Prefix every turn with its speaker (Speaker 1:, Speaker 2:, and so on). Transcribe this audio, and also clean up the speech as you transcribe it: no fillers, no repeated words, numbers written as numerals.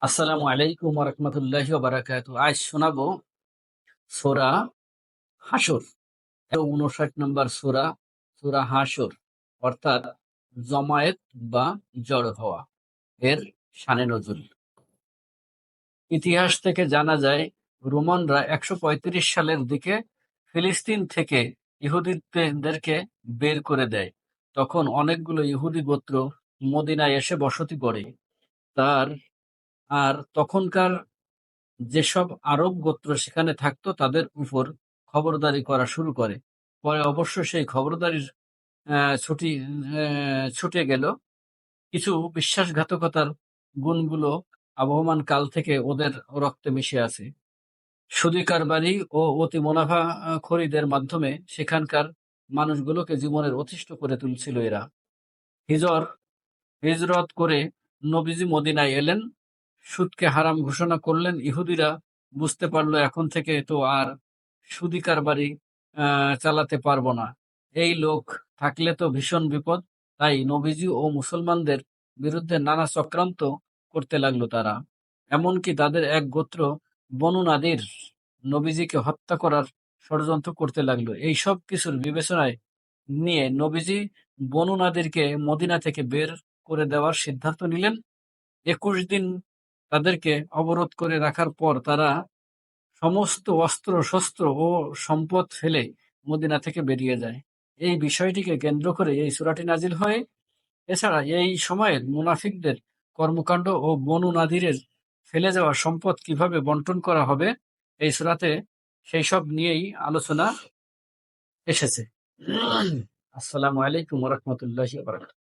Speaker 1: আসসালামু আলাইকুম রহমতুল্লাহি বারাকাতু। আজ শোনাবো সূরা হাসর, 59 নম্বর সূরা, সূরা হাসর অর্থাৎ জমায়েত বা জড় হওয়া। এর শানে নজুল। ইতিহাস থেকে জানা যায়, রোমানরা 135 সালের দিকে ফিলিস্তিন থেকে ইহুদিদেরকে বের করে দেয়। তখন অনেকগুলো ইহুদি গোত্র মদিনায় এসে বসতি করে। তার আর তখনকার যেসব আরব গোত্র সেখানে থাকতো তাদের উপর খবরদারি করা শুরু করে। পরে অবশ্য সেই খবরদারির ছুটে গেল। কিছু বিশ্বাসঘাতকতার গুণগুলো আবহমান কাল থেকে ওদের রক্তে মিশে আছে। সুদী কারবারি ও অতি মুনাফা খরিদের মাধ্যমে সেখানকার মানুষগুলোকে জীবনের অতিষ্ঠ করে তুলছিল এরা। হিজর হিজরত করে নবীজি মদিনায় এলেন, সুদকে হারাম ঘোষণা করলেন। ইহুদিরা বুঝতে পারল এখন থেকে তো আর সুদী কারবারি চালাতে পারবো না। এই লোক থাকলে তো ভীষণ বিপদ। তাই নবীজি ও মুসলমানদের বিরুদ্ধে নানা চক্রান্ত করতে লাগলো তারা। এমনকি তাদের এক গোত্র বনু নাদির নবীজিকে হত্যা করার ষড়যন্ত্র করতে লাগলো। এই সব কিছুর বিবেচনায় নিয়ে নবীজি বনু নাদিরকে মদিনা থেকে বের করে দেওয়ার সিদ্ধান্ত নিলেন। ২১ দিন তাদেরকে অবরোধ করে রাখার পর তারা সমস্ত অস্ত্র-শস্ত্র ও সম্পদ ফেলে মদিনা থেকে বেরিয়ে যায়। এই বিষয়টিকে কেন্দ্র করে এই সূরাটি নাজিল হয়। এছাড়া এই সময়ের মুনাফিকদের কর্মকাণ্ড ও বনু নাদিরের ফেলে যাওয়া সম্পদ কিভাবে বন্টন করা হবে, এই সূরাতে সেই সব নিয়েই আলোচনা এসেছে। আসসালামু আলাইকুম ওয়া রাহমাতুল্লাহি ওয়া বারাকাতুহু।